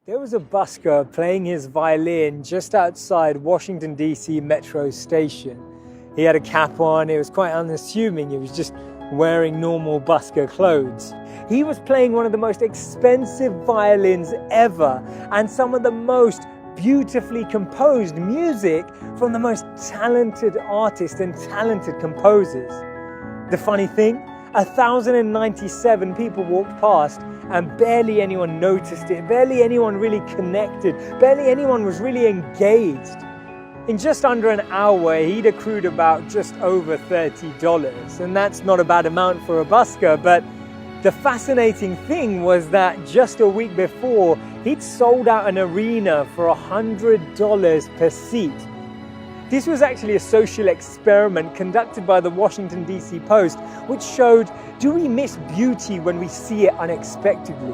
There was a busker playing his violin just outside Washington, D.C. Metro Station. He had a cap on, it was quite unassuming, he was just wearing normal busker clothes. He was playing one of the most expensive violins ever and some of the most beautifully composed music from the most talented artists and talented composers. The funny thing, 1,097 people walked past and barely anyone noticed it, barely anyone really connected, barely anyone was really engaged. In just under an hour, he'd accrued about just over $30, and that's not a bad amount for a busker, but the fascinating thing was that just a week before, he'd sold out an arena for $100 per seat. This was actually a social experiment conducted by the Washington, D.C. Post, which showed, do we miss beauty when we see it unexpectedly?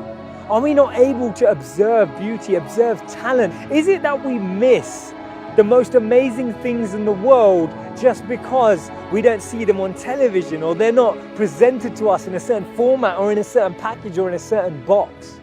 Are we not able to observe beauty, observe talent? Is it that we miss the most amazing things in the world just because we don't see them on television, or they're not presented to us in a certain format or in a certain package or in a certain box?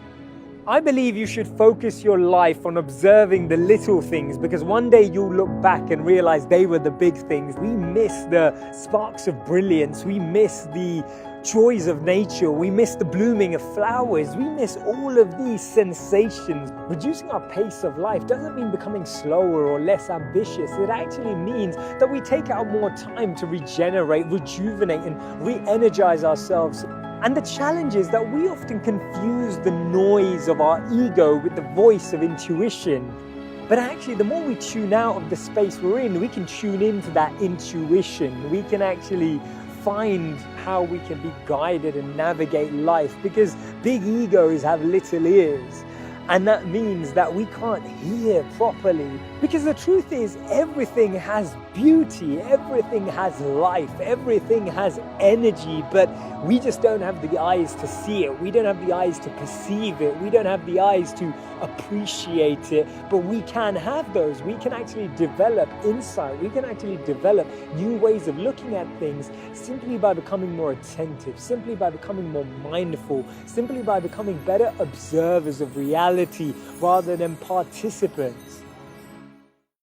I believe you should focus your life on observing the little things, because one day you'll look back and realize they were the big things. We miss the sparks of brilliance. We miss the joys of nature. We miss the blooming of flowers. We miss all of these sensations. Reducing our pace of life doesn't mean becoming slower or less ambitious. It actually means that we take out more time to regenerate, rejuvenate, and re-energize ourselves. And the challenge is that we often confuse the noise of our ego with the voice of intuition. But actually, the more we tune out of the space we're in, we can tune into that intuition. We can actually find how we can be guided and navigate life, because big egos have little ears. And that means that we can't hear properly. Because the truth is, everything has beauty, everything has life, everything has energy, but we just don't have the eyes to see it. We don't have the eyes to perceive it. We don't have the eyes to appreciate it, but we can have those. We can actually develop insight. We can actually develop new ways of looking at things simply by becoming more attentive, simply by becoming more mindful, simply by becoming better observers of reality rather than participants.